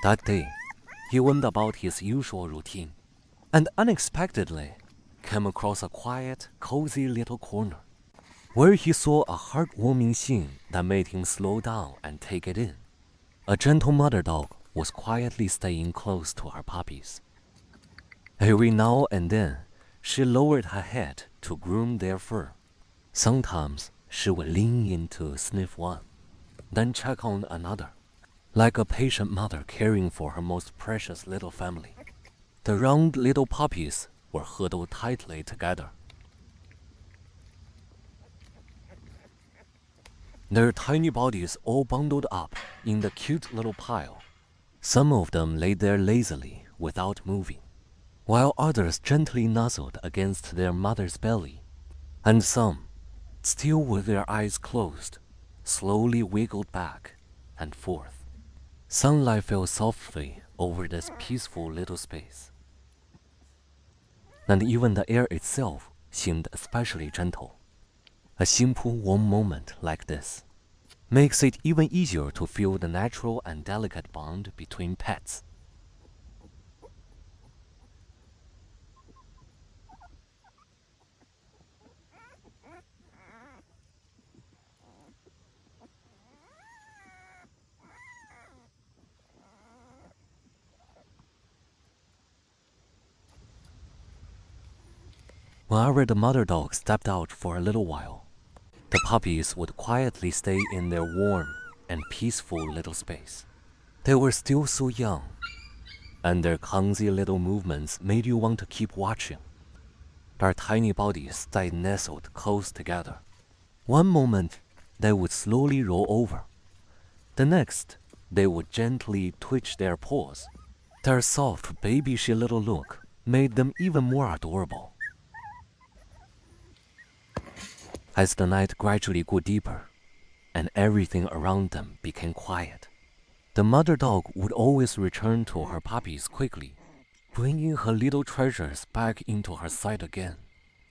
That day, he went about his usual routine and unexpectedly came across a quiet, cozy little corner where he saw a heartwarming scene that made him slow down and take it in. A gentle mother dog was quietly staying close to her puppies. Every now and then, she lowered her head to groom their fur. Sometimes she would lean in to sniff one, then check on another, like a patient mother caring for her most precious little family. The round little puppies were huddled tightly together, their tiny bodies all bundled up in the cute little pile. Some of them lay there lazily without moving, while others gently nuzzled against their mother's belly, and some, still with their eyes closed, slowly wiggled back and forth. Sunlight fell softly over this peaceful little space, and even the air itself seemed especially gentle. A simple, warm moment like this makes it even easier to feel the natural and delicate bond between pets. Whenever the mother dog stepped out for a little while, the puppies would quietly stay in their warm and peaceful little space. They were still so young, and their clumsy little movements made you want to keep watching. Their tiny bodies stayed nestled close together. One moment, they would slowly roll over. The next, they would gently twitch their paws. Their soft, babyish little look made them even more adorable. As the night gradually grew deeper and everything around them became quiet, the mother dog would always return to her puppies quickly, bringing her little treasures back into her sight again.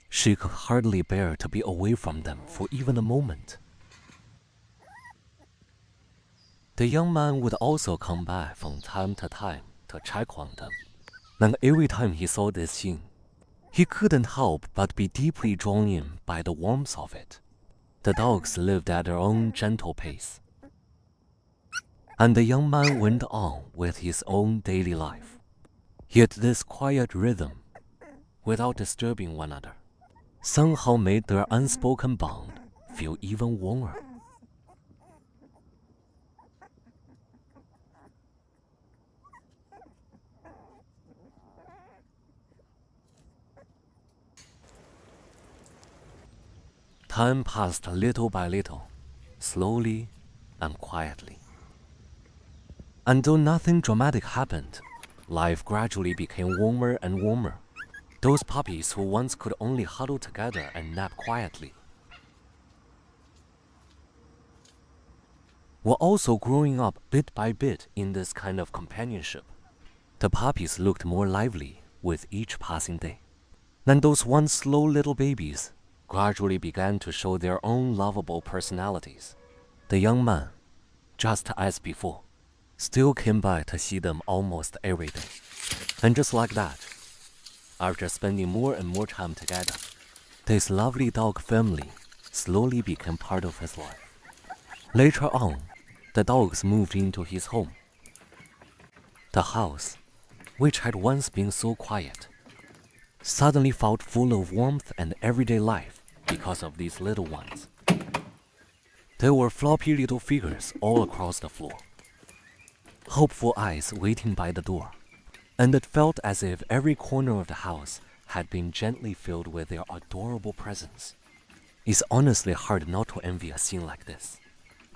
She could hardly bear to be away from them for even a moment. The young man would also come back from time to time to check on them, and every time he saw this scene, he couldn't help but be deeply drawn in by the warmth of it. The dogs lived at their own gentle pace, and the young man went on with his own daily life. Yet this quiet rhythm, without disturbing one another, somehow made their unspoken bond feel even warmer. Time passed little by little, slowly and quietly. And though nothing dramatic happened, life gradually became warmer and warmer. Those puppies who once could only huddle together and nap quietly were also growing up bit by bit in this kind of companionship. The puppies looked more lively with each passing day. Then those once slow little babies gradually began to show their own lovable personalities. The young man, just as before, still came by to see them almost every day. And just like that, after spending more and more time together, this lovely dog family slowly became part of his life. Later on, the dogs moved into his home. The house, which had once been so quiet, suddenly felt full of warmth and everyday life because of these little ones. There were floppy little figures all across the floor, hopeful eyes waiting by the door, and it felt as if every corner of the house had been gently filled with their adorable presence. It's honestly hard not to envy a scene like this.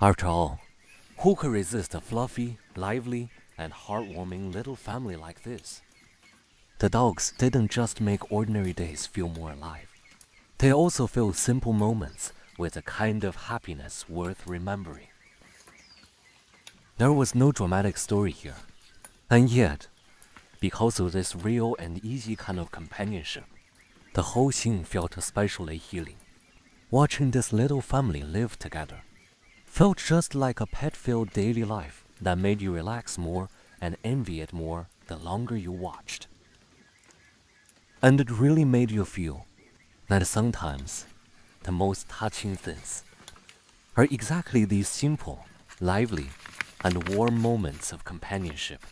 After all, who could resist a fluffy, lively, and heartwarming little family like this? The dogs didn't just make ordinary days feel more alive. They also filled simple moments with a kind of happiness worth remembering. There was no dramatic story here, and yet, because of this real and easy kind of companionship, the whole scene felt especially healing. Watching this little family live together felt just like a pet-filled daily life that made you relax more and envy it more the longer you watched. And it really made you feel that sometimes the most touching things are exactly these simple, lively, and warm moments of companionship.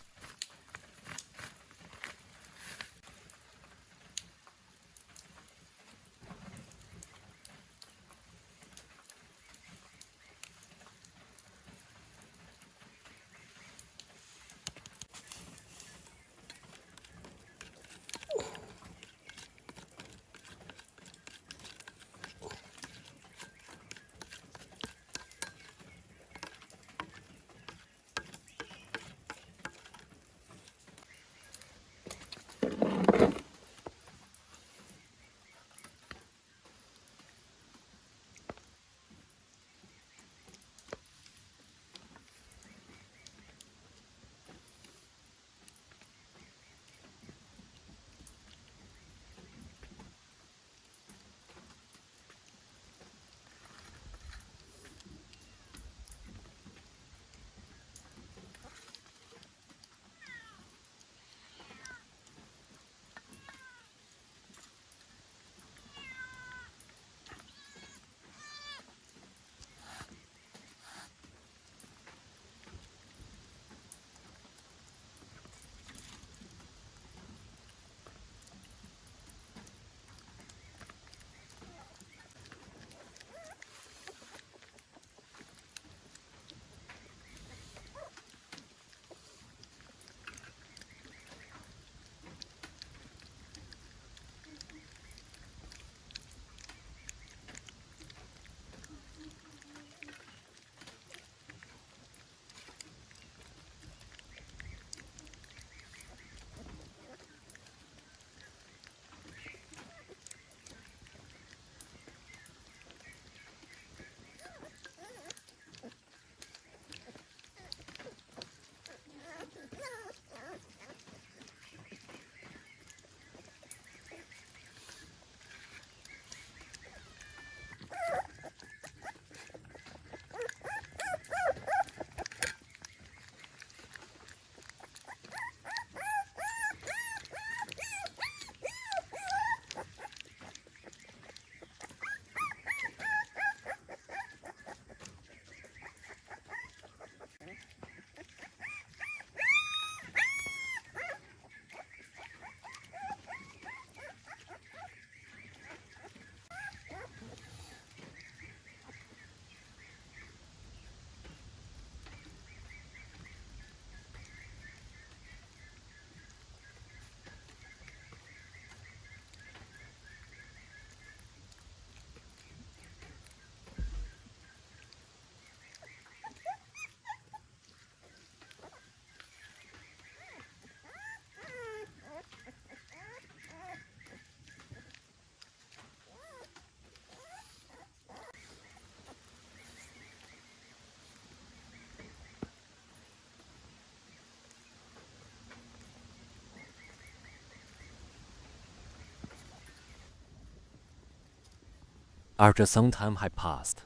After some time had passed,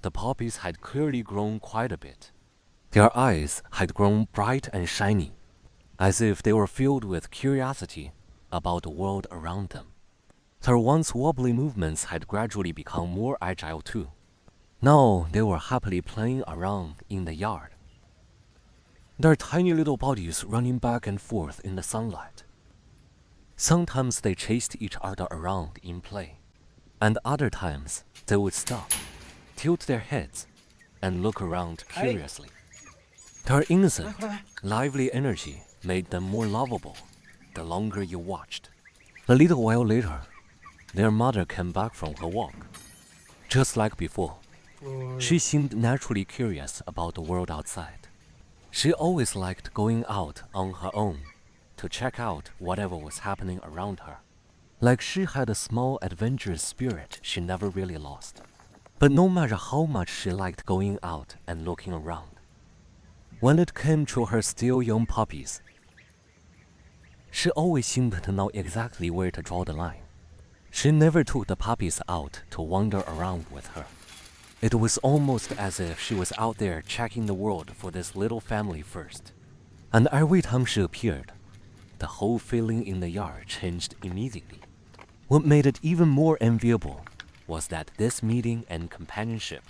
the puppies had clearly grown quite a bit. Their eyes had grown bright and shiny, as if they were filled with curiosity about the world around them. Their once wobbly movements had gradually become more agile too. Now they were happily playing around in the yard, their tiny little bodies running back and forth in the sunlight. Sometimes they chased each other around in play, and other times they would stop, tilt their heads, and look around curiously. Their innocent, lively energy made them more lovable the longer you watched. A little while later, their mother came back from her walk. Just like before, she seemed naturally curious about the world outside. She always liked going out on her own to check out whatever was happening around her. Like she had a small adventurous spirit she never really lost. But no matter how much she liked going out and looking around, when it came to her still young puppies, she always seemed to know exactly where to draw the line. She never took the puppies out to wander around with her. It was almost as if she was out there checking the world for this little family first. And every time she appeared, the whole feeling in the yard changed immediately. What made it even more enviable was that this meeting and companionship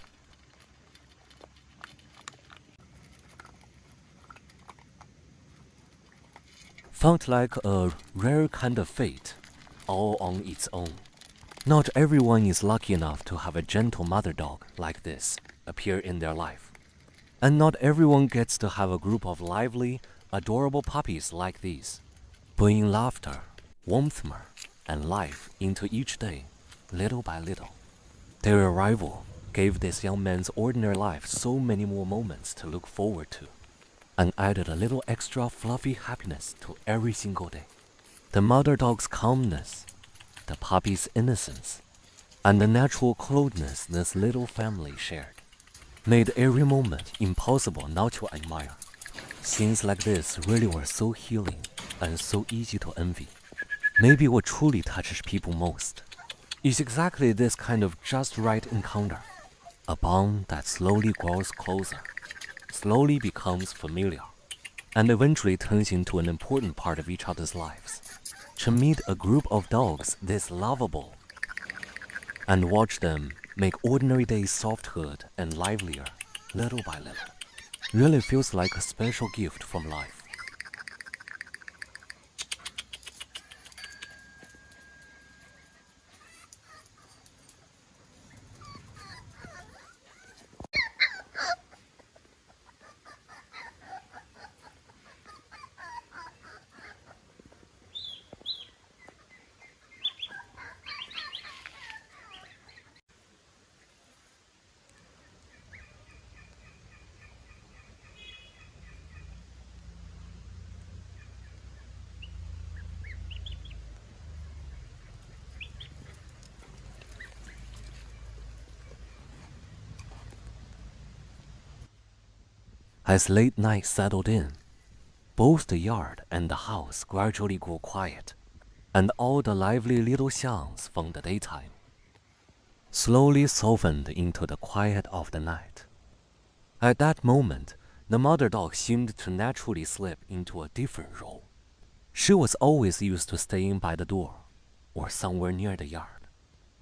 felt like a rare kind of fate, all on its own. Not everyone is lucky enough to have a gentle mother dog like this appear in their life. And not everyone gets to have a group of lively, adorable puppies like these, bringing laughter, warmth, and life into each day, little by little. Their arrival gave this young man's ordinary life so many more moments to look forward to, and added a little extra fluffy happiness to every single day. The mother dog's calmness, the puppy's innocence, and the natural closeness this little family shared made every moment impossible not to admire. Scenes like this really were so healing and so easy to envy. Maybe what truly touches people most is exactly this kind of just right encounter, a bond that slowly grows closer, slowly becomes familiar, and eventually turns into an important part of each other's lives. To meet a group of dogs this lovable and watch them make ordinary days softer and livelier, little by little, really feels like a special gift from life. As late night settled in, both the yard and the house gradually grew quiet, and all the lively little sounds from the daytime slowly softened into the quiet of the night. At that moment, the mother dog seemed to naturally slip into a different role. She was always used to staying by the door or somewhere near the yard.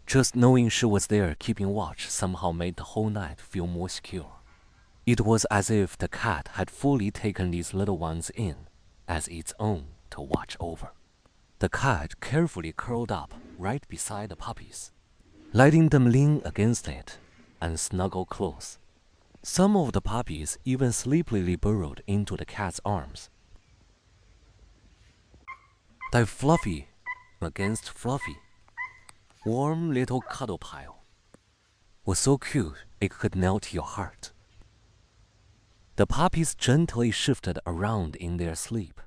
Just knowing she was there keeping watch somehow made the whole night feel more secure. It was as if the cat had fully taken these little ones in as its own to watch over. The cat carefully curled up right beside the puppies, letting them lean against it and snuggle close. Some of the puppies even sleepily burrowed into the cat's arms. That Fluffy against Fluffy, warm little cuddle pile, was so cute it could melt your heart. The puppies gently shifted around in their sleep.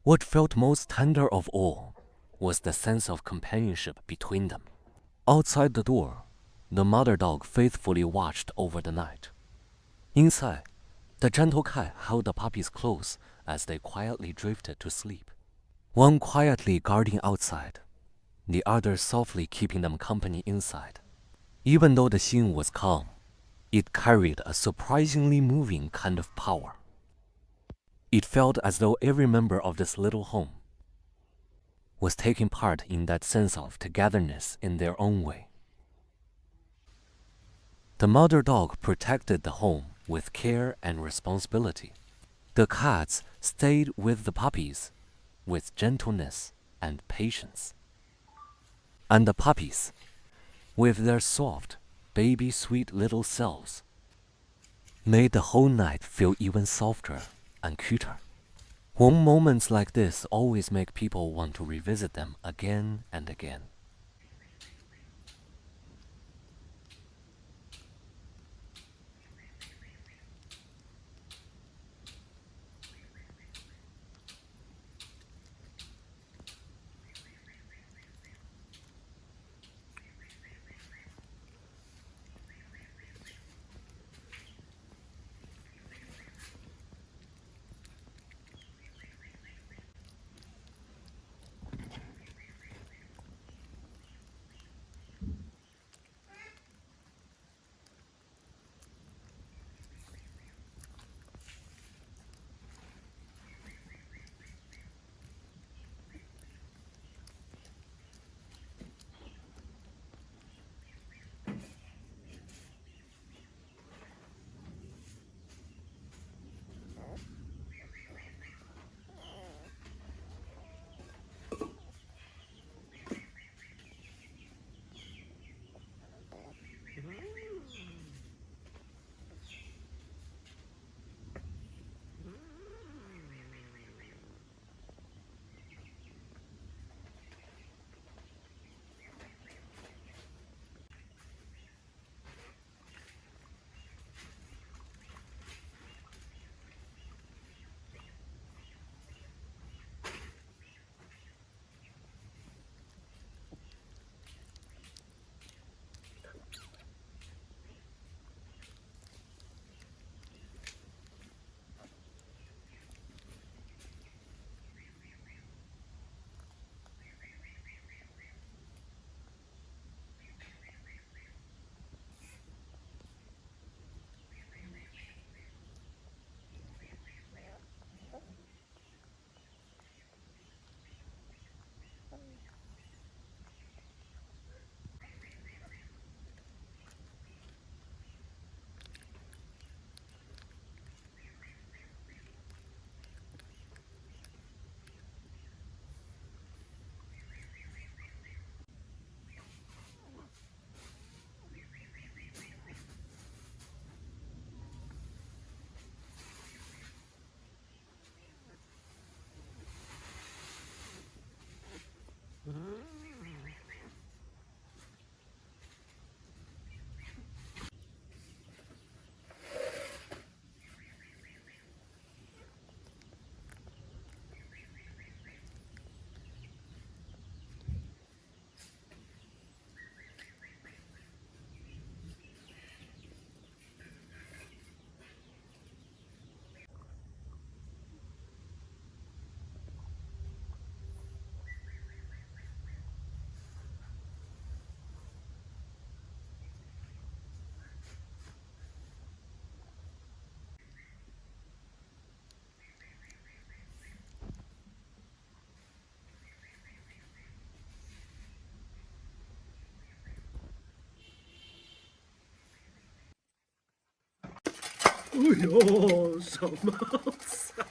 What felt most tender of all was the sense of companionship between them. Outside the door, the mother dog faithfully watched over the night. Inside, the gentle cat held the puppies close as they quietly drifted to sleep. One quietly guarding outside, the other softly keeping them company inside. Even though the scene was calm, it carried a surprisingly moving kind of power. It felt as though every member of this little home was taking part in that sense of togetherness in their own way. The mother dog protected the home with care and responsibility. The cats stayed with the puppies with gentleness and patience. And the puppies, with their soft, baby sweet little selves, made the whole night feel even softer and cuter. Warm moments like this always make people want to revisit them again and again. 哎呦，小猫草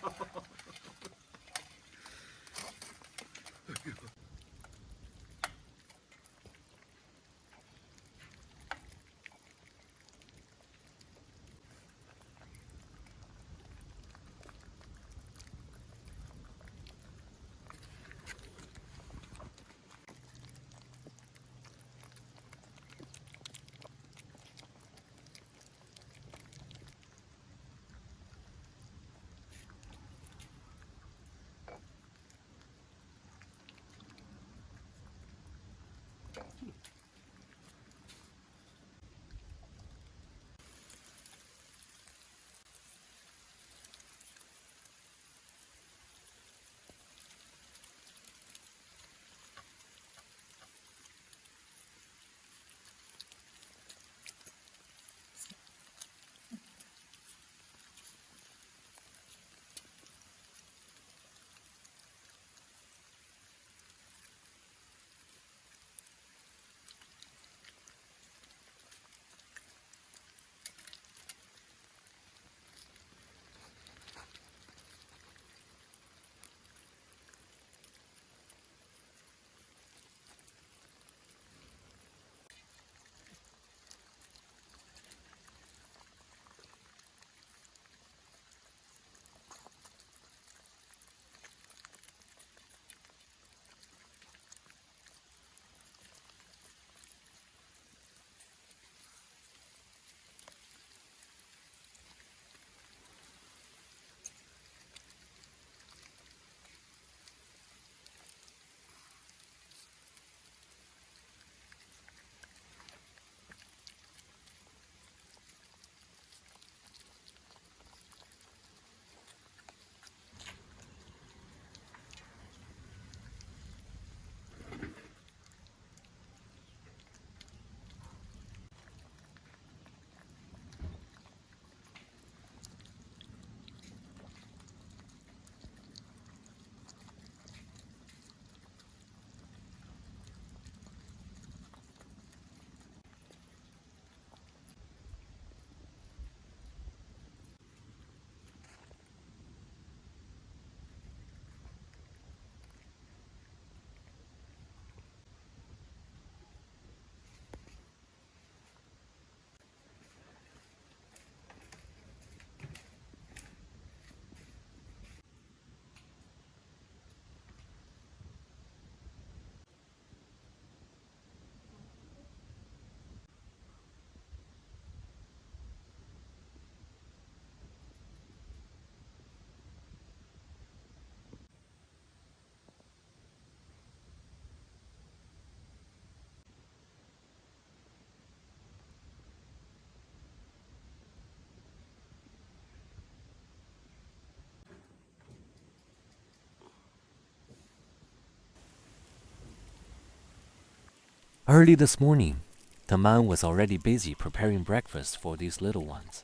！Early this morning, the man was already busy preparing breakfast for these little ones.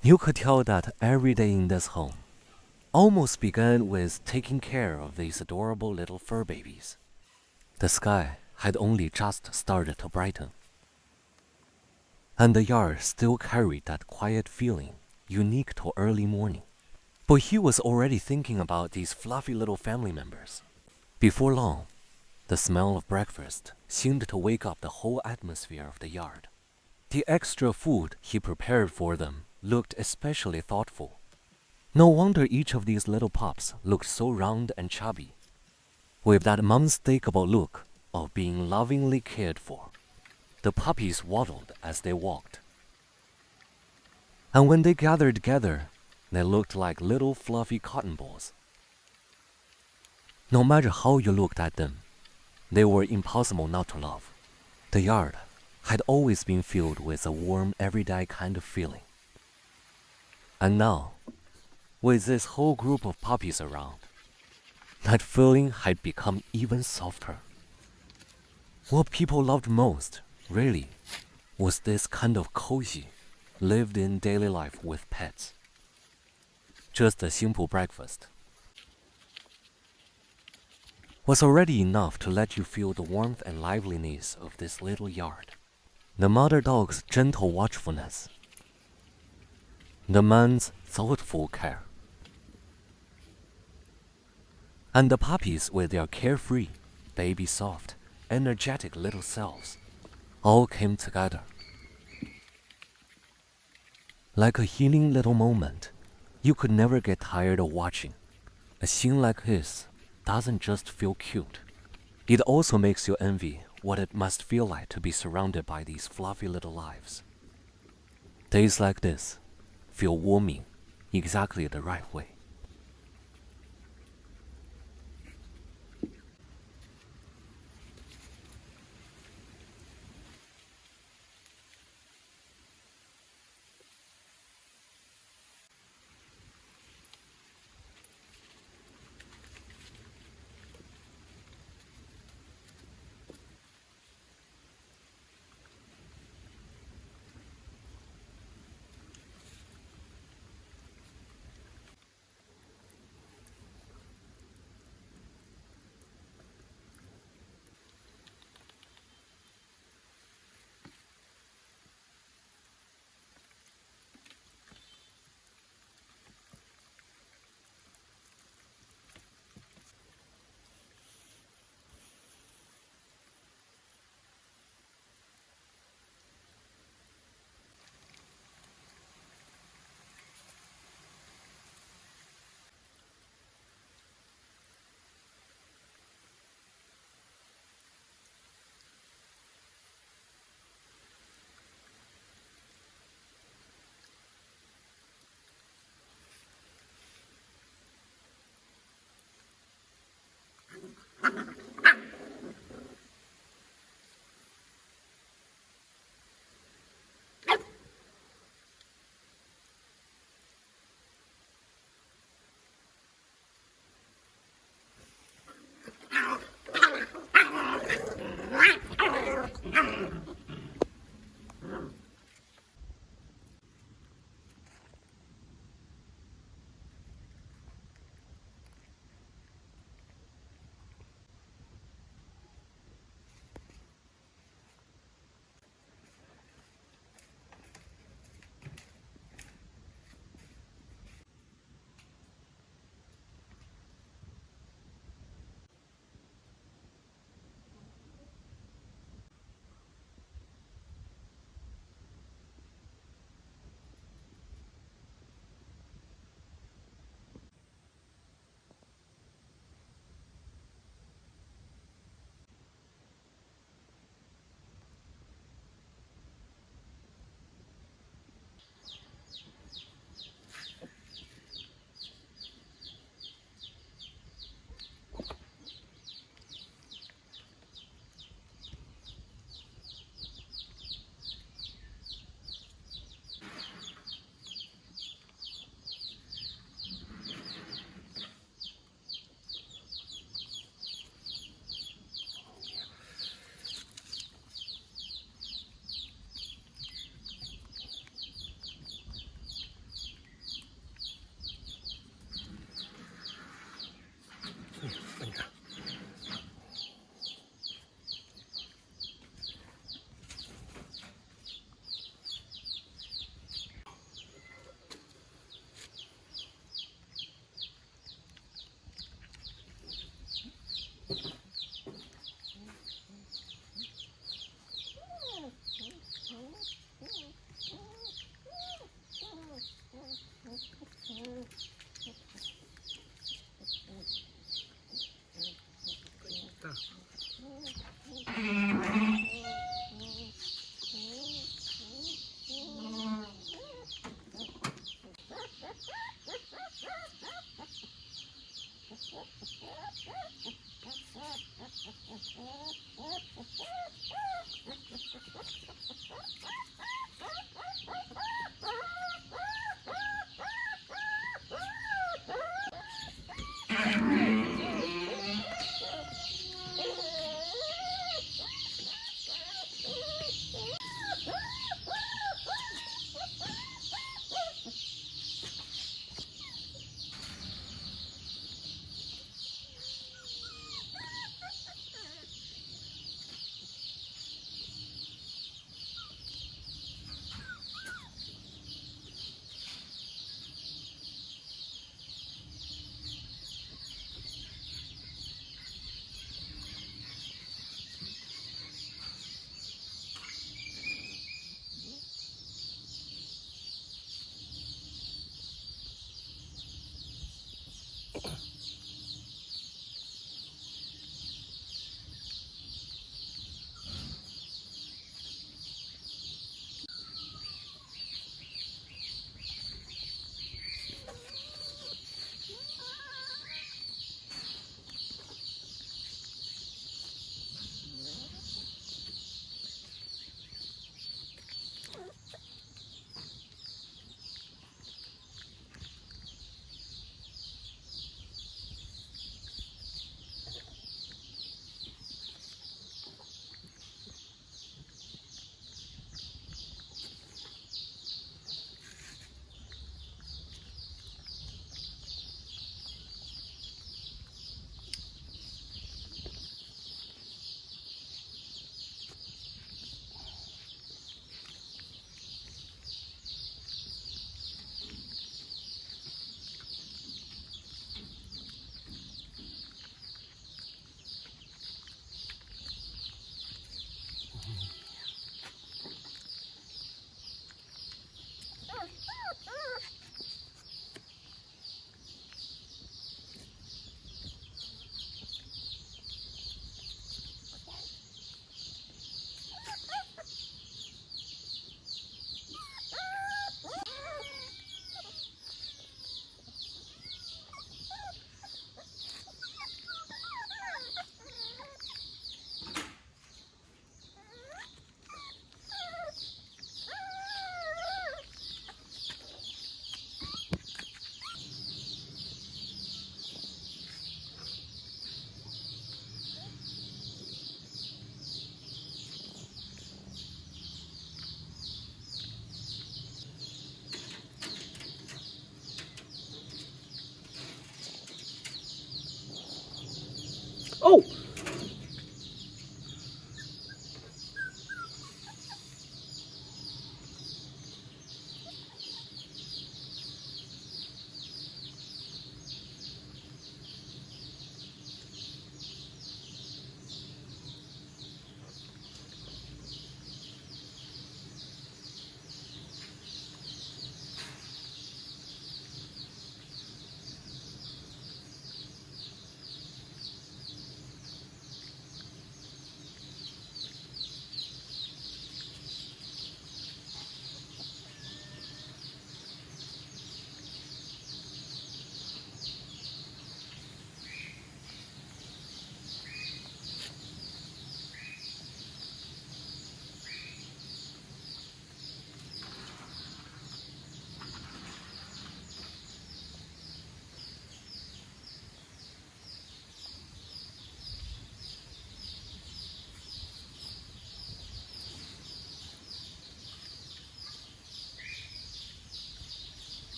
You could tell that every day in this home almost began with taking care of these adorable little fur babies. The sky had only just started to brighten, and the yard still carried that quiet feeling unique to early morning. But he was already thinking about these fluffy little family members. Before long, the smell of breakfast seemed to wake up the whole atmosphere of the yard. The extra food he prepared for them looked especially thoughtful. No wonder each of these little pups looked so round and chubby, with that unmistakable look of being lovingly cared for. The puppies waddled as they walked, and when they gathered together, they looked like little fluffy cotton balls. No matter how you looked at them, they were impossible not to love. The yard had always been filled with a warm, everyday kind of feeling. And now, with this whole group of puppies around, that feeling had become even softer. What people loved most, really, was this kind of cozy, lived-in daily life with pets. Just a simple breakfast was already enough to let you feel the warmth and liveliness of this little yard. The mother dog's gentle watchfulness, the man's thoughtful care. And the puppies with their carefree, baby soft, energetic little selves all came together. Like a healing little moment, you could never get tired of watching. A scene like his doesn't just feel cute. It also makes you envy what it must feel like to be surrounded by these fluffy little lives. Days like this feel warming exactly the right way.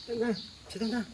蛋蛋，吃蛋蛋。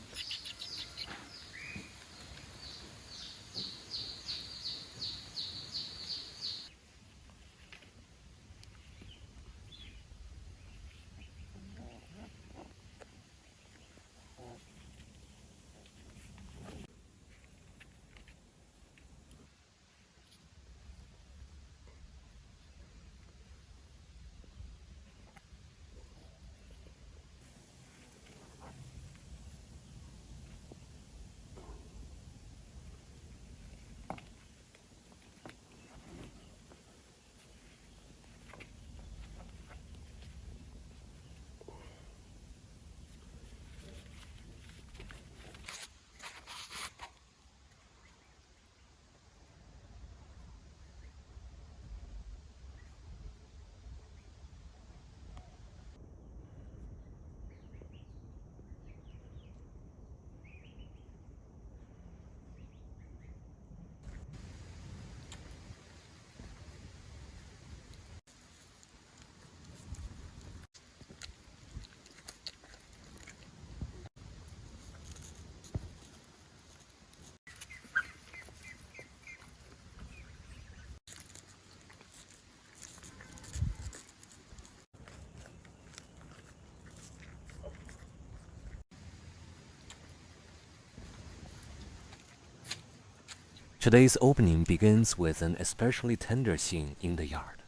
Today's opening begins with an especially tender scene in the yard.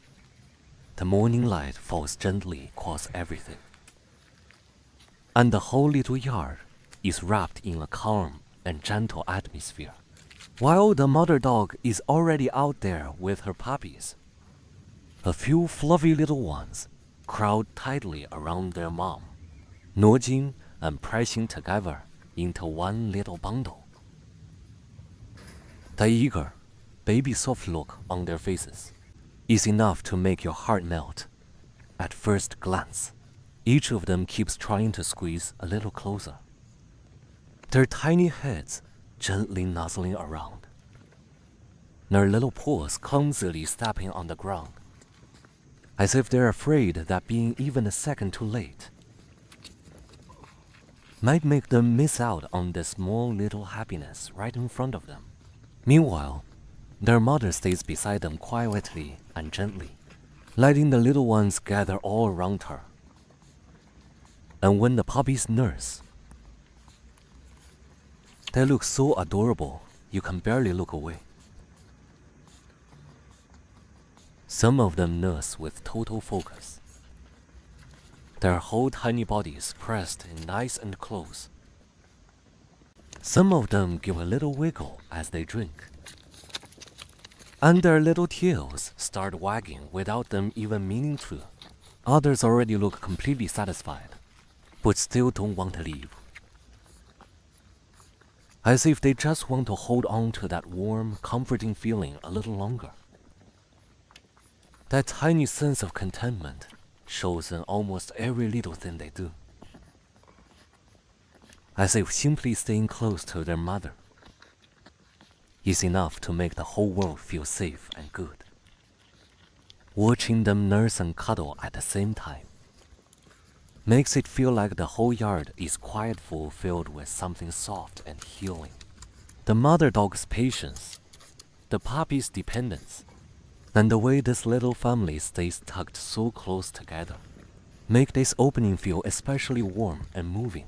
The morning light falls gently across everything, and the whole little yard is wrapped in a calm and gentle atmosphere. While the mother dog is already out there with her puppies, a few fluffy little ones crowd tightly around their mom, nudging and pressing together into one little bundle. The eager, baby soft look on their faces is enough to make your heart melt at first glance. Each of them keeps trying to squeeze a little closer, their tiny heads gently nuzzling around, their little paws clumsily stepping on the ground, as if they're afraid that being even a second too late might make them miss out on the small little happiness right in front of them. Meanwhile, their mother stays beside them quietly and gently, letting the little ones gather all around her. And when the puppies nurse, they look so adorable you can barely look away. Some of them nurse with total focus, their whole tiny bodies pressed in nice and close. Some of them give a little wiggle as they drink, and their little tails start wagging without them even meaning to. Others already look completely satisfied, but still don't want to leave, as if they just want to hold on to that warm, comforting feeling a little longer. That tiny sense of contentment shows in almost every little thing they do, as if simply staying close to their mother is enough to make the whole world feel safe and good. Watching them nurse and cuddle at the same time makes it feel like the whole yard is quiet, filled with something soft and healing. The mother dog's patience, the puppy's dependence, and the way this little family stays tucked so close together make this opening feel especially warm and moving.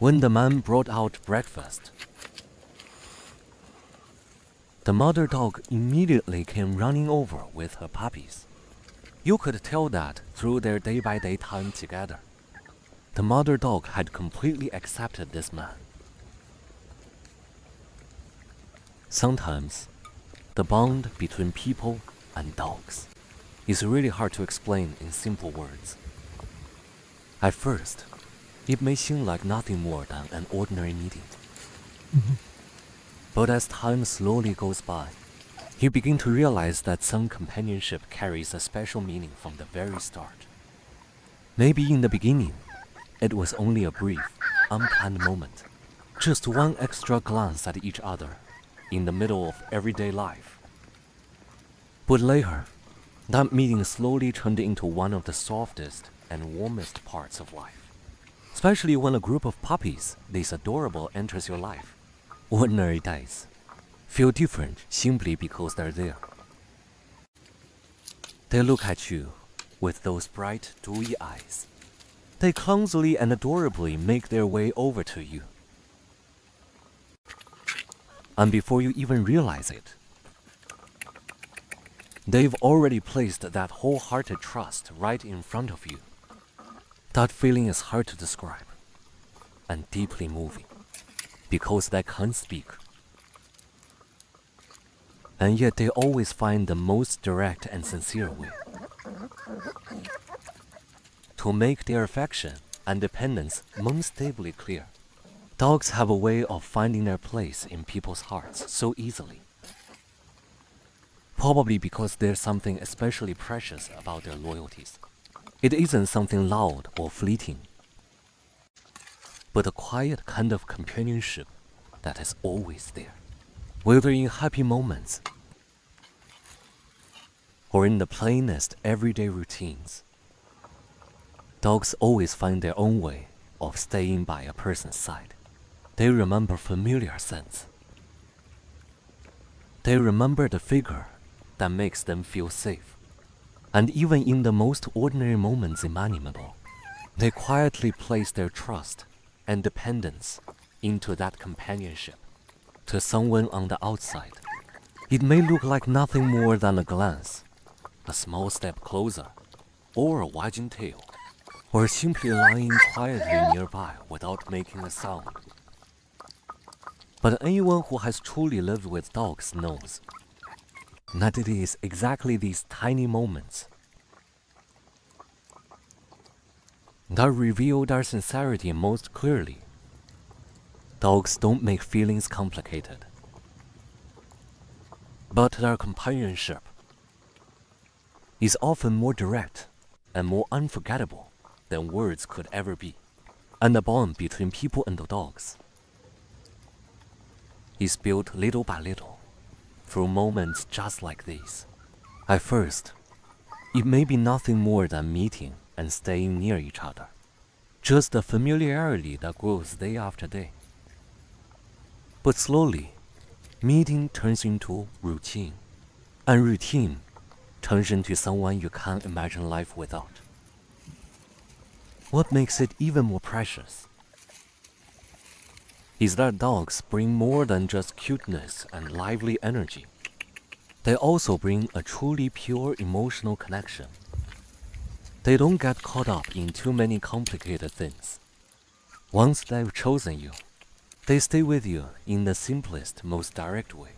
When the man brought out breakfast, the mother dog immediately came running over with her puppies. You could tell that through their day-by-day time together. The mother dog had completely accepted this man. Sometimes, the bond between people and dogs is really hard to explain in simple words. At first, it may seem like nothing more than an ordinary meeting. But as time slowly goes by, you begin to realize that some companionship carries a special meaning from the very start. Maybe in the beginning, it was only a brief, unplanned moment, just one extra glance at each other in the middle of everyday life. But later, that meeting slowly turned into one of the softest and warmest parts of life. Especially when a group of puppies this adorable enters your life. Ordinary days feel different simply because they're there. They look at you with those bright, dewy eyes. They clumsily and adorably make their way over to you. And before you even realize it, they've already placed that wholehearted trust right in front of you. That feeling is hard to describe and deeply moving because they can't speak. And yet they always find the most direct and sincere way to make their affection and dependence most stably clear. Dogs have a way of finding their place in people's hearts so easily. Probably because there's something especially precious about their loyalties. It isn't something loud or fleeting, but a quiet kind of companionship that is always there. Whether in happy moments or in the plainest everyday routines, dogs always find their own way of staying by a person's side. They remember familiar scents. They remember the figure that makes them feel safe. And even in the most ordinary moments imaginable, they quietly place their trust and dependence into that companionship. To someone on the outside, it may look like nothing more than a glance, a small step closer, or a wagging tail, or simply lying quietly nearby without making a sound. But anyone who has truly lived with dogs knows that it is exactly these tiny moments that reveal their sincerity most clearly. Dogs don't make feelings complicated, but their companionship is often more direct and more unforgettable than words could ever be. And the bond between people and the dogs is built little by little through moments just like these. At first, it may be nothing more than meeting and staying near each other, just the familiarity that grows day after day. But slowly, meeting turns into routine, and routine turns into someone you can't imagine life without. What makes it even more precious is that dogs bring more than just cuteness and lively energy. They also bring a truly pure emotional connection. They don't get caught up in too many complicated things. Once they've chosen you, they stay with you in the simplest, most direct way.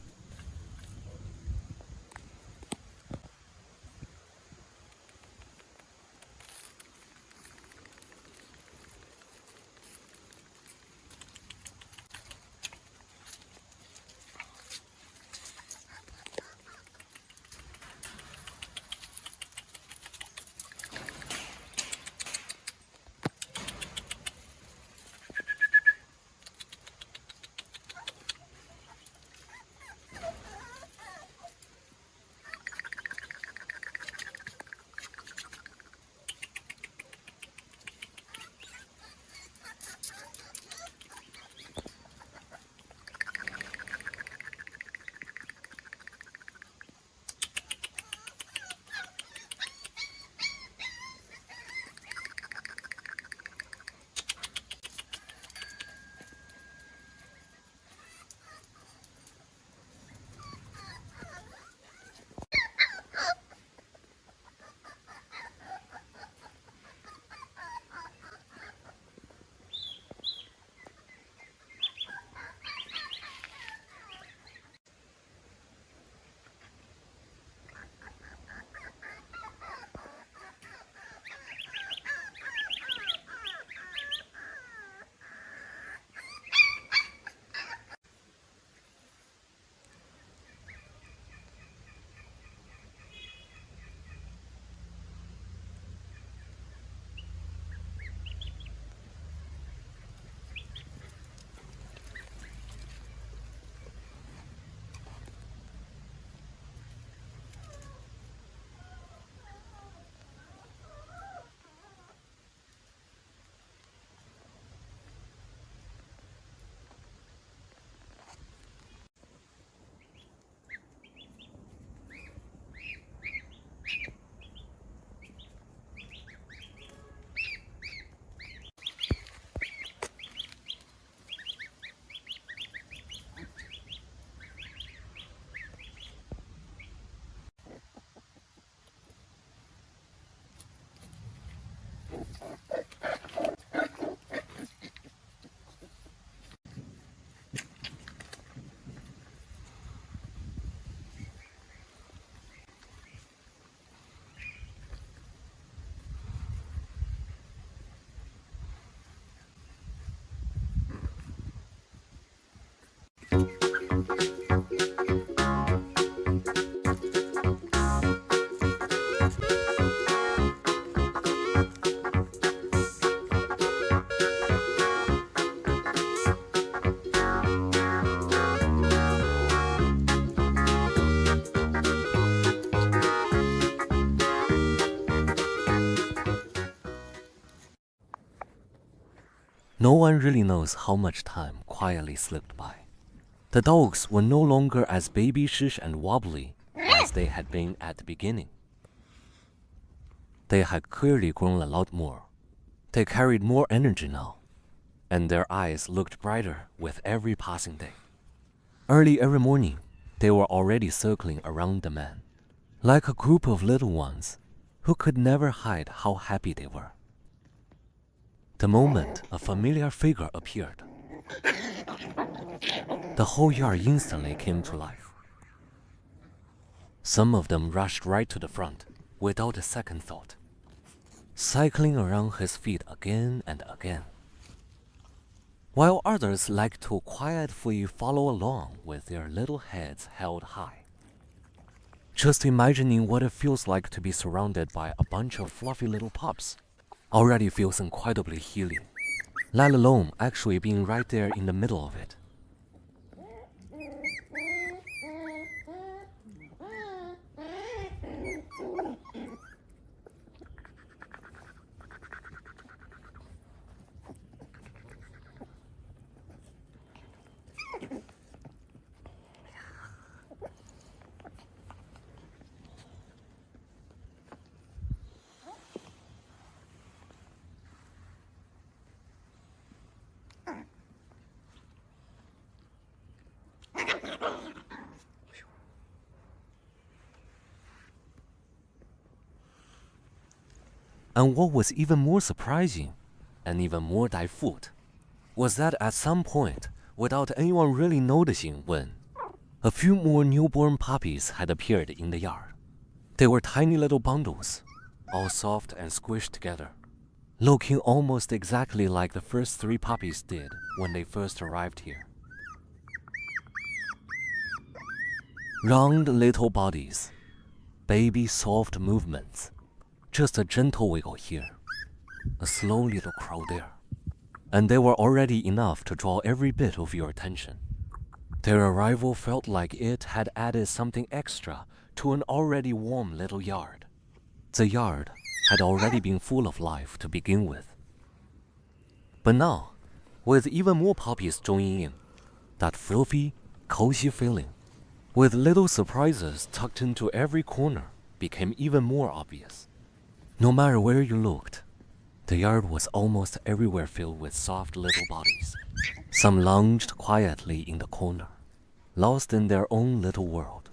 No one really knows how much time quietly slipped by. The dogs were no longer as babyish and wobbly as they had been at the beginning. They had clearly grown a lot more. They carried more energy now, and their eyes looked brighter with every passing day. Early every morning, they were already circling around the man, like a group of little ones who could never hide how happy they were. The moment a familiar figure appeared, the whole yard instantly came to life. Some of them rushed right to the front without a second thought, cycling around his feet again and again, while others liked to quietly follow along with their little heads held high. Just imagining what it feels like to be surrounded by a bunch of fluffy little pups already feels incredibly healing, let alone actually being right there in the middle of it. And what was even more surprising, and even more difficult, was that at some point, without anyone really noticing when, a few more newborn puppies had appeared in the yard. They were tiny little bundles, all soft and squished together, looking almost exactly like the first 3 puppies did when they first arrived here. Round little bodies, baby soft movements, just a gentle wiggle here, a slow little crow there, and they were already enough to draw every bit of your attention. Their arrival felt like it had added something extra to an already warm little yard. The yard had already been full of life to begin with. But now, with even more puppies joining in, that fluffy, cozy feeling, with little surprises tucked into every corner, became even more obvious. No matter where you looked, the yard was almost everywhere filled with soft little bodies. Some lounged quietly in the corner, lost in their own little world.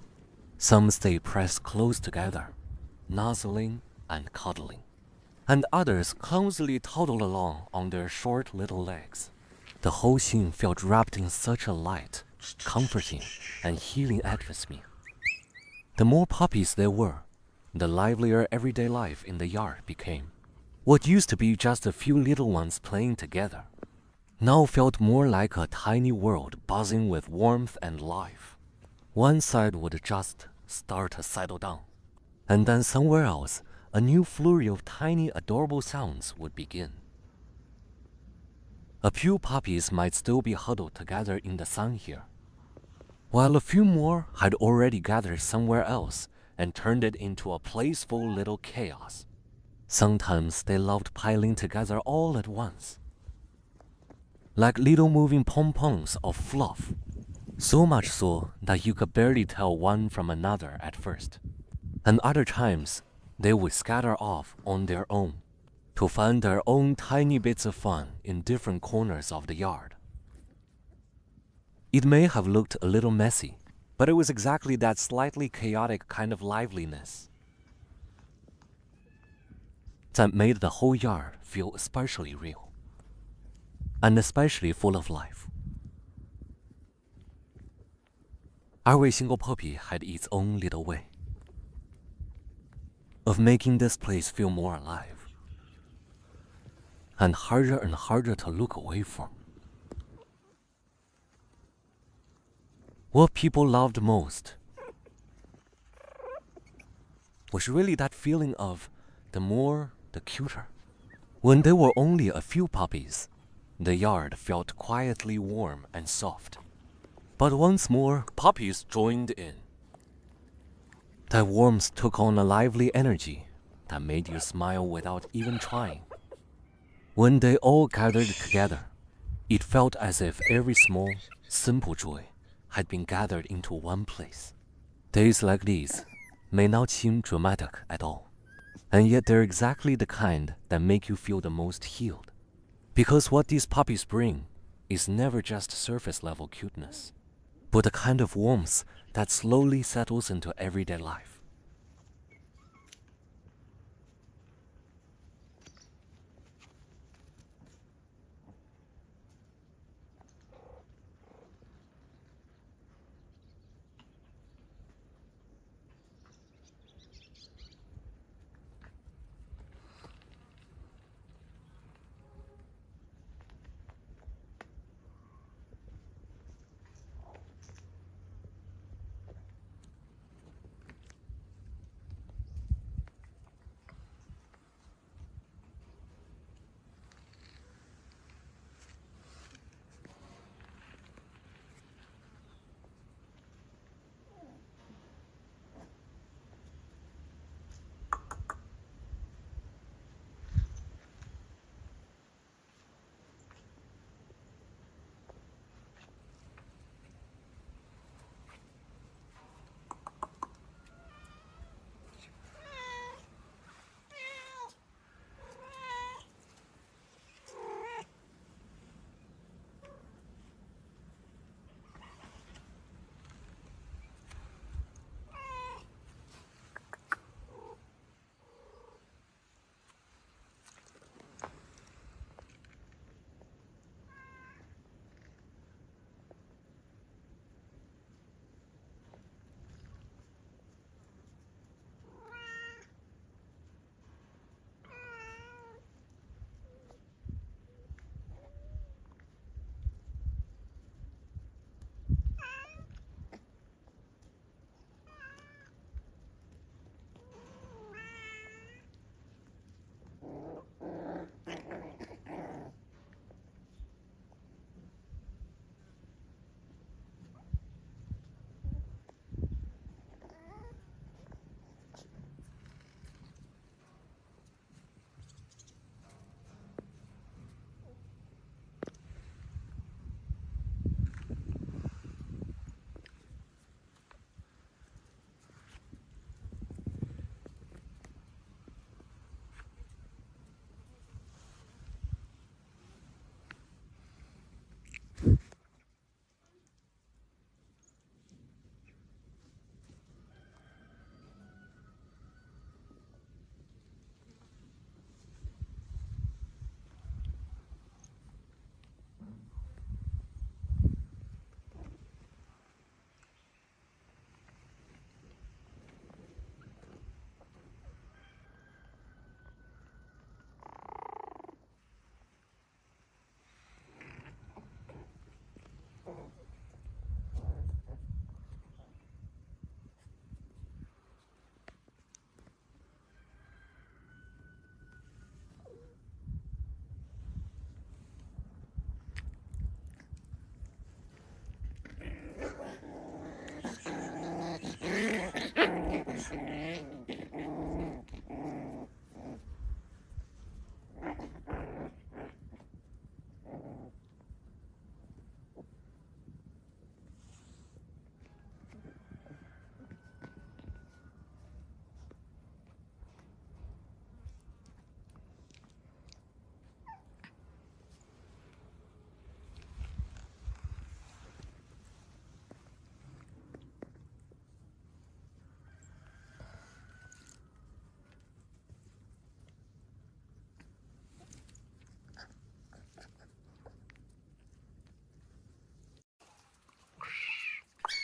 Some stayed pressed close together, nuzzling and cuddling, and others clumsily toddled along on their short little legs. The whole scene felt wrapped in such a light, comforting, and healing atmosphere. The more puppies there were, the livelier everyday life in the yard became. What used to be just a few little ones playing together now felt more like a tiny world buzzing with warmth and life. One side would just start to settle down, and then somewhere else, a new flurry of tiny adorable sounds would begin. A few puppies might still be huddled together in the sun here, while a few more had already gathered somewhere else and turned it into a playful little chaos. Sometimes they loved piling together all at once, like little moving pom-poms of fluff, so much so that you could barely tell one from another at first. And other times, they would scatter off on their own to find their own tiny bits of fun in different corners of the yard. It may have looked a little messy, but it was exactly that slightly chaotic kind of liveliness that made the whole yard feel especially real, and especially full of life. Every single puppy had its own little way of making this place feel more alive, and harder to look away from. What people loved most was really that feeling of the more, the cuter. When there were only a few puppies, the yard felt quietly warm and soft. But once more, puppies joined in. That warmth took on a lively energy that made you smile without even trying. When they all gathered together, It felt as if every small, simple joy had been gathered into one place. Days like these may not seem dramatic at all, and yet they're exactly the kind that make you feel the most healed. Because what these puppies bring is never just surface level cuteness, but a kind of warmth that slowly settles into everyday life.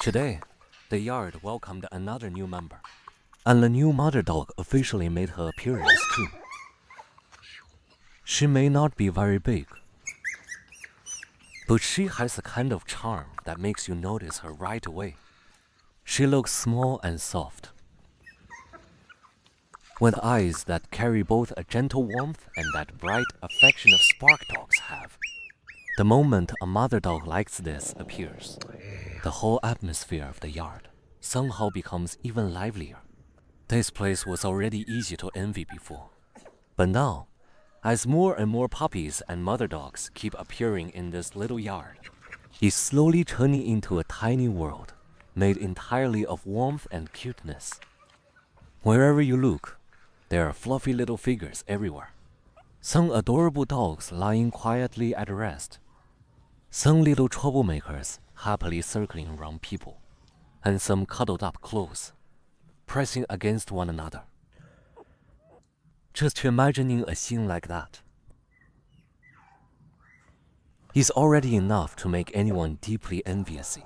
Today, the yard welcomed another new member, and the new mother dog officially made her appearance too. She may not be very big, but she has a kind of charm that makes you notice her right away. She looks small and soft, with eyes that carry both a gentle warmth and that bright, affectionate spark dogs have. The moment a mother dog like this appears, the whole atmosphere of the yard somehow becomes even livelier. This place was already easy to envy before, but now As more and more puppies and mother dogs keep appearing in this little yard, it's slowly turning into a tiny world made entirely of warmth and cuteness. Wherever you look, there are fluffy little figures everywhere. Some adorable dogs lying quietly at rest. Some little troublemakers happily circling around people. And some cuddled up close, pressing against one another. Just imagining a scene like that is already enough to make anyone deeply envious,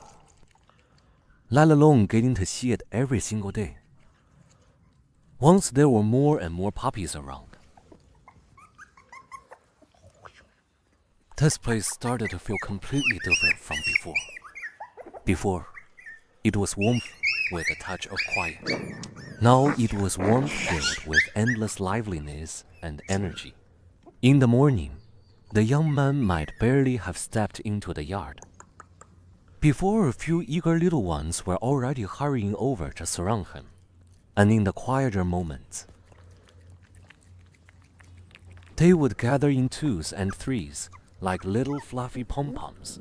let alone getting to see it every single day. Once there were more and more puppies around, this place started to feel completely different from before. Before, it was warmth with a touch of quiet. Now it was warmth filled with endless liveliness and energy. In the morning, the young man might barely have stepped into the yard before a few eager little ones were already hurrying over to surround him. And in the quieter moments, they would gather in twos and threes like little fluffy pom-poms,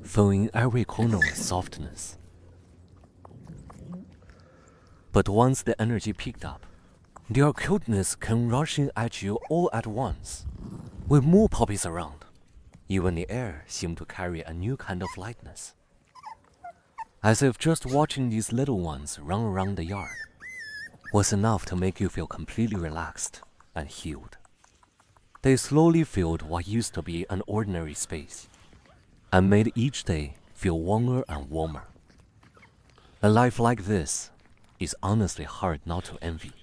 filling every corner with softness. But once the energy picked up, their cuteness came rushing at you all at once. With more puppies around, even the air seemed to carry a new kind of lightness. As if just watching these little ones run around the yard was enough to make you feel completely relaxed and healed. They slowly filled what used to be an ordinary space and made each day feel warmer and warmer. A life like this is honestly hard not to envy.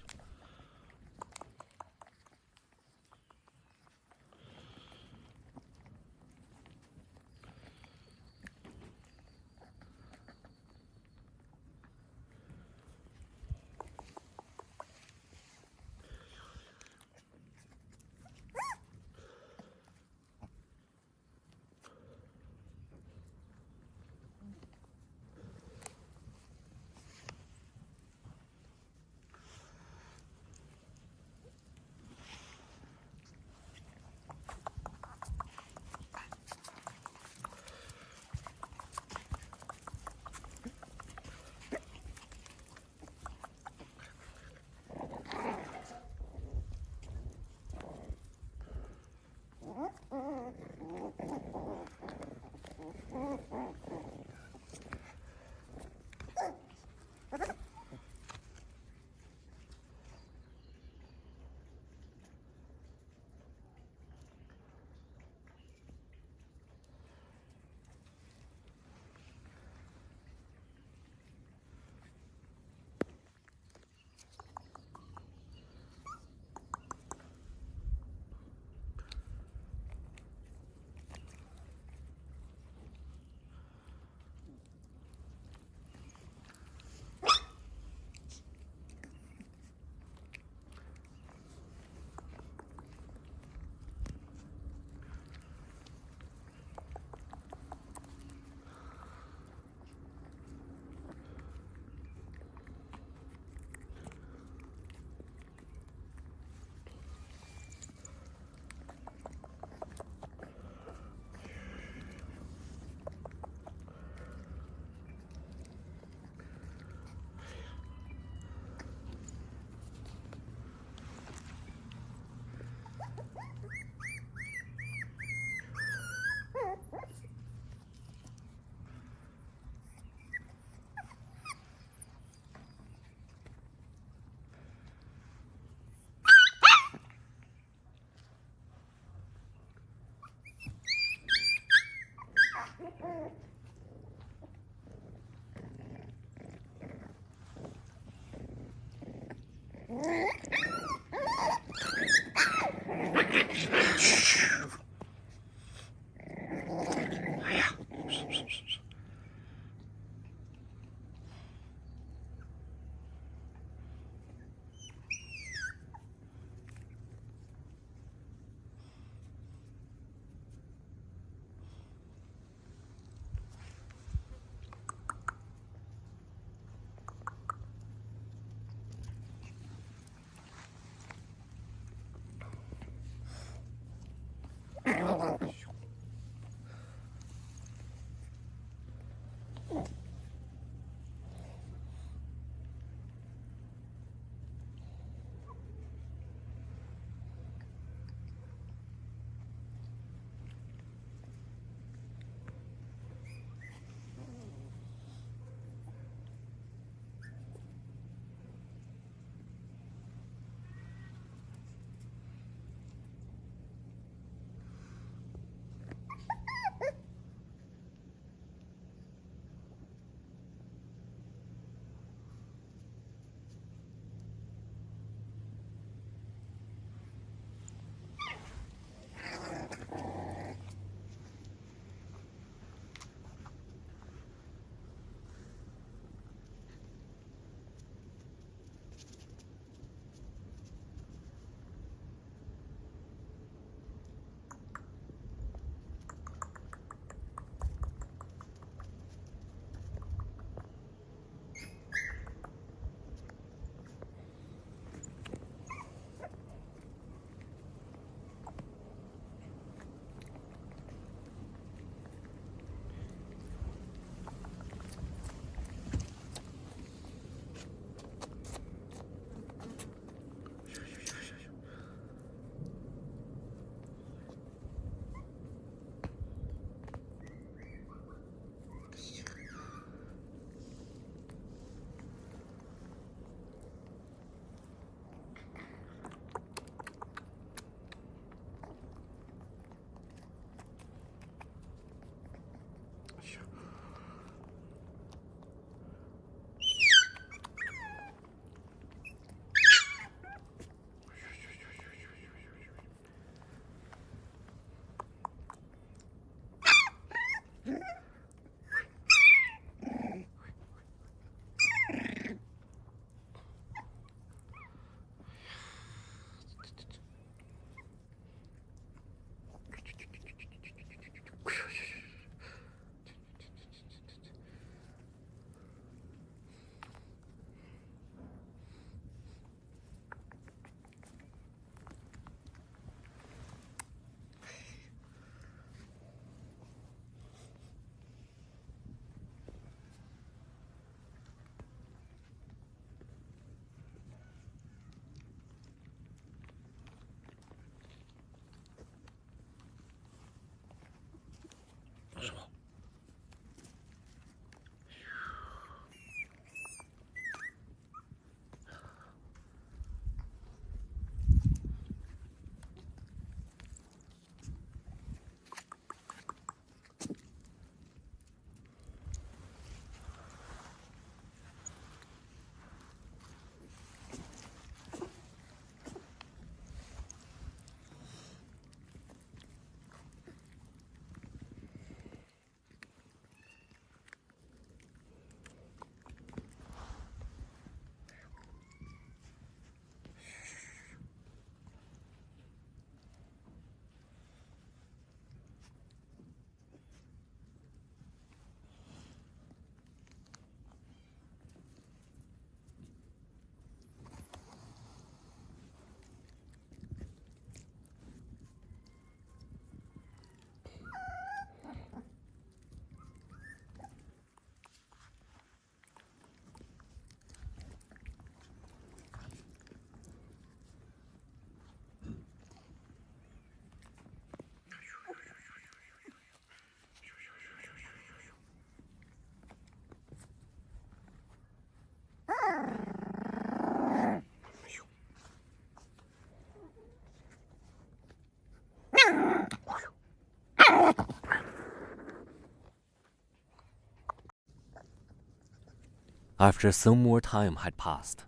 after some more time had passed.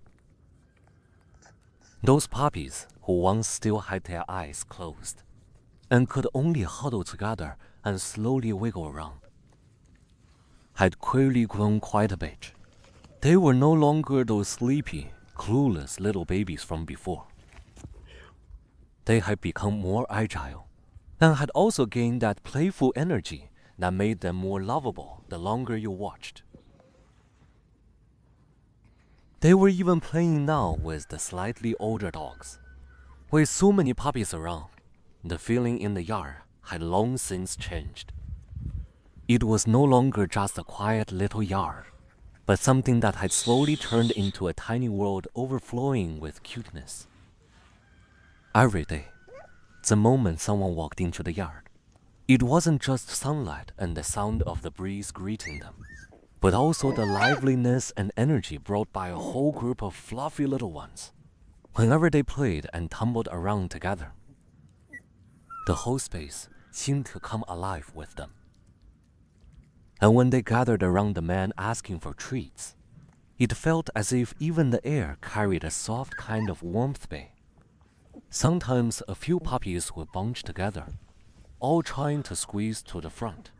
Those puppies, who once still had their eyes closed and could only huddle together and slowly wiggle around, had quickly grown quite a bit. They were no longer those sleepy, clueless little babies from before. They had become more agile and had also gained that playful energy that made them more lovable the longer you watched. They were even playing now with the slightly older dogs. With so many puppies around, the feeling in the yard had long since changed. It was no longer just a quiet little yard, but something that had slowly turned into a tiny world overflowing with cuteness. Every day, the moment someone walked into the yard, it wasn't just sunlight and the sound of the breeze greeting them, but also the liveliness and energy brought by a whole group of fluffy little ones. Whenever they played and tumbled around together, the whole space seemed to come alive with them. And when they gathered around the man asking for treats, it felt as if even the air carried a soft kind of warmth bay. Sometimes a few puppies would bunch together, all trying to squeeze to the front.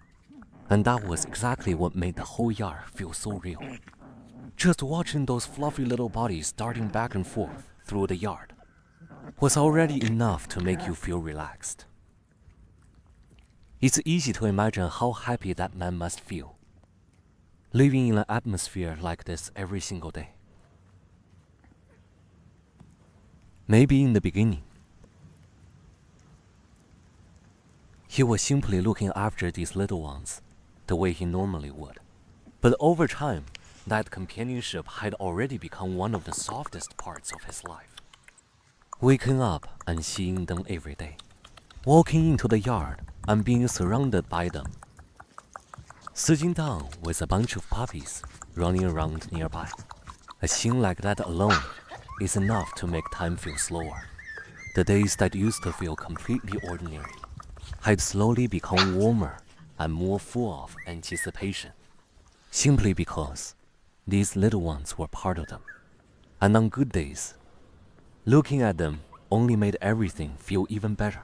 And that was exactly what made the whole yard feel so real. Just watching those fluffy little bodies darting back and forth through the yard was already enough to make you feel relaxed. It's easy to imagine how happy that man must feel, living in an atmosphere like this every single day. Maybe in the beginning, he was simply looking after these little ones the way he normally would. But over time, that companionship had already become one of the softest parts of his life. Waking up and seeing them every day, walking into the yard and being surrounded by them, sitting down with a bunch of puppies running around nearby. A scene like that alone is enough to make time feel slower. The days that used to feel completely ordinary had slowly become warmer and more full of anticipation, simply because these little ones were part of them. And on good days, looking at them only made everything feel even better.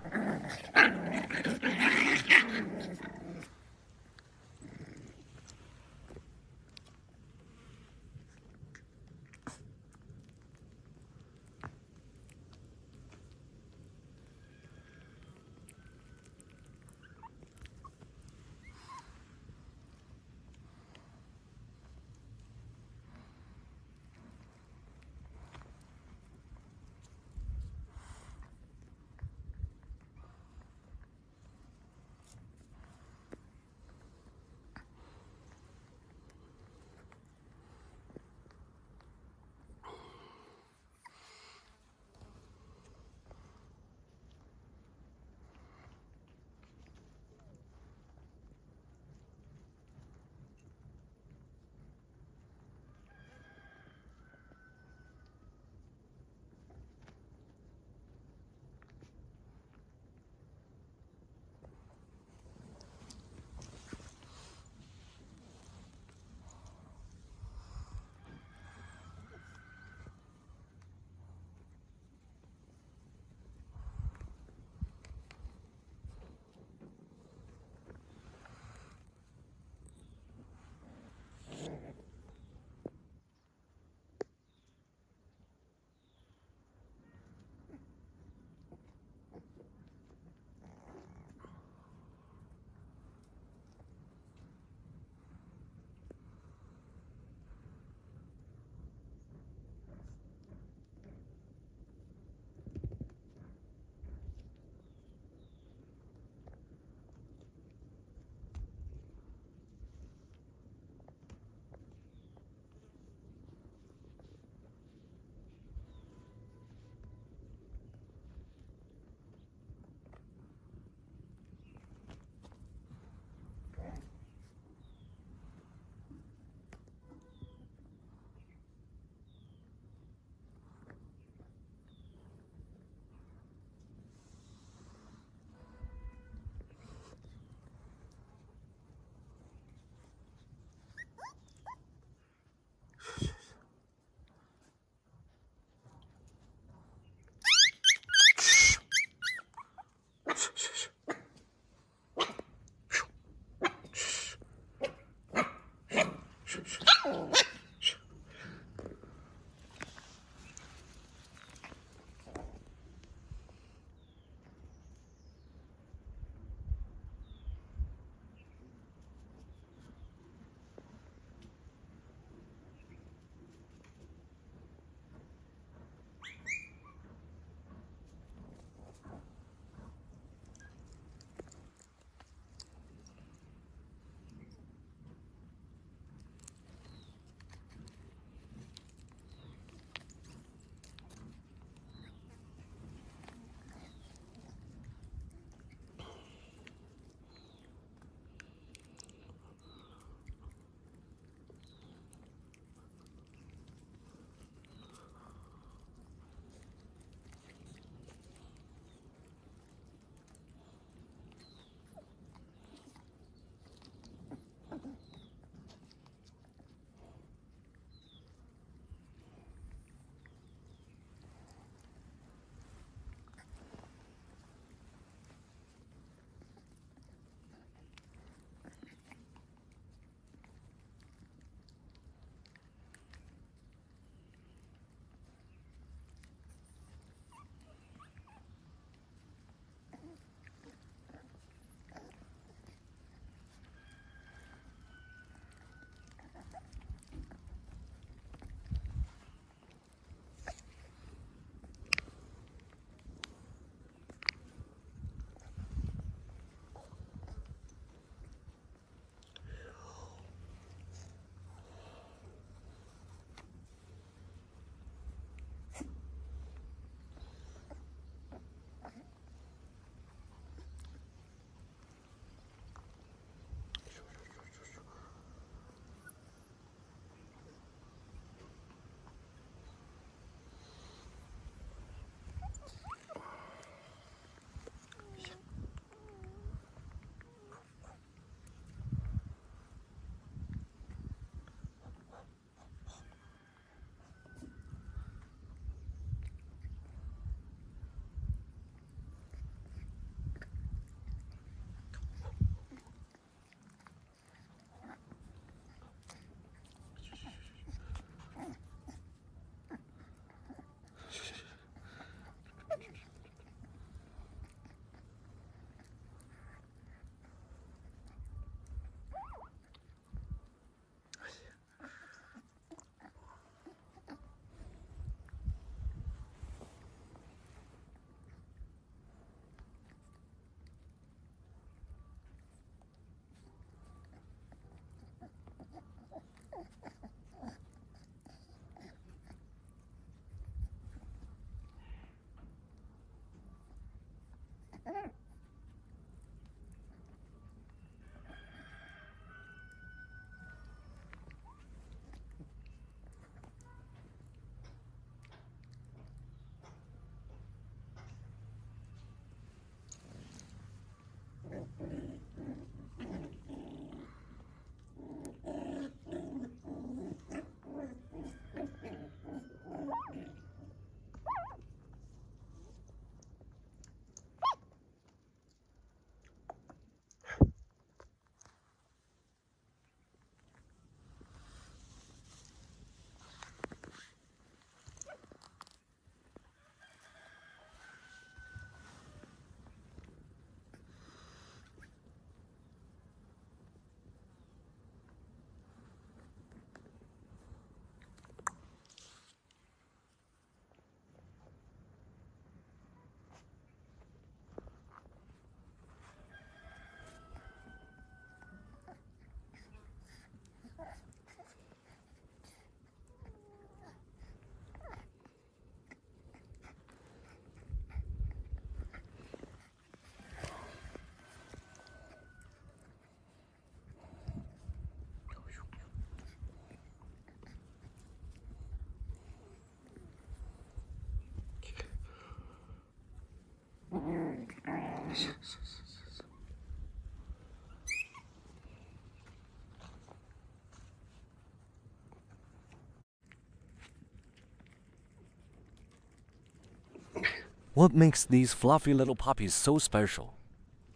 What makes these fluffy little puppies so special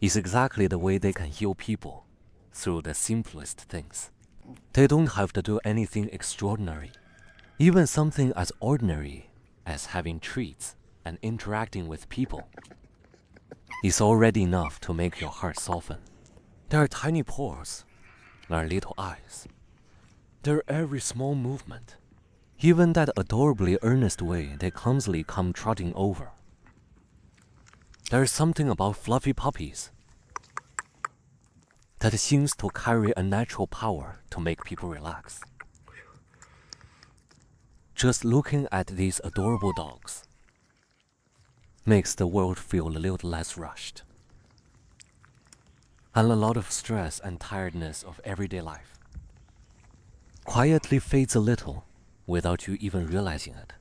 is exactly the way they can heal people through the simplest things. They don't have to do anything extraordinary. Even something as ordinary as having treats and interacting with people is already enough to make your heart soften. Their tiny paws, their little eyes, their every small movement, even that adorably earnest way they clumsily come trotting over. There's something about fluffy puppies that seems to carry a natural power to make people relax. Just looking at these adorable dogs makes the world feel a little less rushed. And a lot of stress and tiredness of everyday life quietly fades a little without you even realizing it.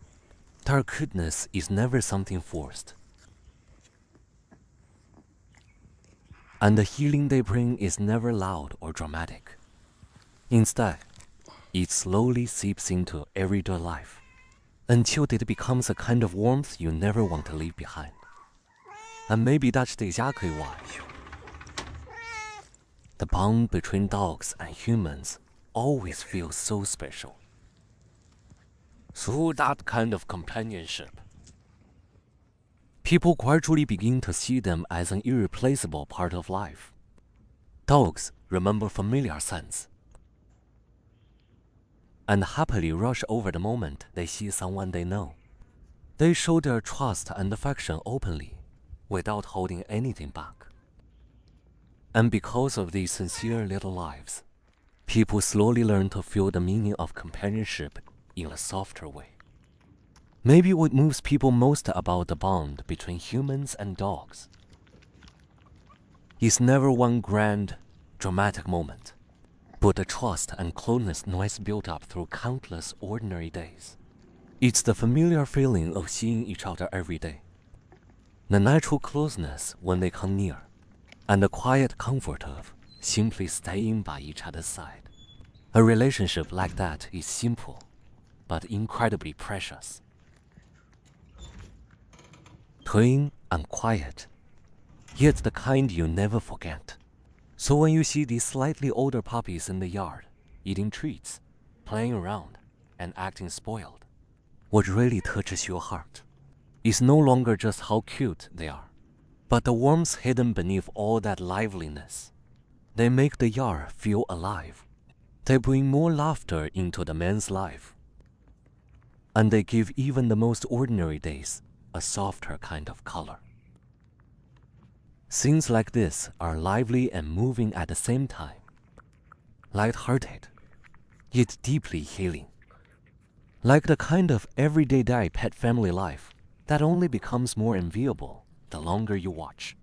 Their cuteness is never something forced. And the healing they bring is never loud or dramatic. Instead, it slowly seeps into everyday life until it becomes a kind of warmth you never want to leave behind. And maybe that's exactly why the bond between dogs and humans always feels so special. Through that kind of companionship, people gradually begin to see them as an irreplaceable part of life. Dogs remember familiar scents and happily rush over the moment they see someone they know. They show their trust and affection openly, without holding anything back. And because of these sincere little lives, people slowly learn to feel the meaning of companionship in a softer way. Maybe what moves people most about the bond between humans and dogs is never one grand, dramatic moment, but the trust and closeness built up through countless ordinary days. It's the familiar feeling of seeing each other every day, the natural closeness when they come near, and the quiet comfort of simply staying by each other's side. A relationship like that is simple, but incredibly precious. Clean and quiet, yet the kind you never forget. So when you see these slightly older puppies in the yard, eating treats, playing around, and acting spoiled, what really touches your heart is no longer just how cute they are, but the warmth hidden beneath all that liveliness. They make the yard feel alive. They bring more laughter into the man's life. And they give even the most ordinary days a softer kind of color. Scenes like this are lively and moving at the same time, light-hearted, yet deeply healing. Like the kind of everyday pet family life that only becomes more enviable the longer you watch.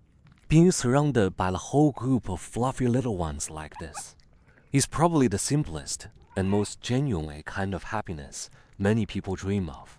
Being surrounded by a whole group of fluffy little ones like this is probably the simplest and most genuine kind of happiness many people dream of.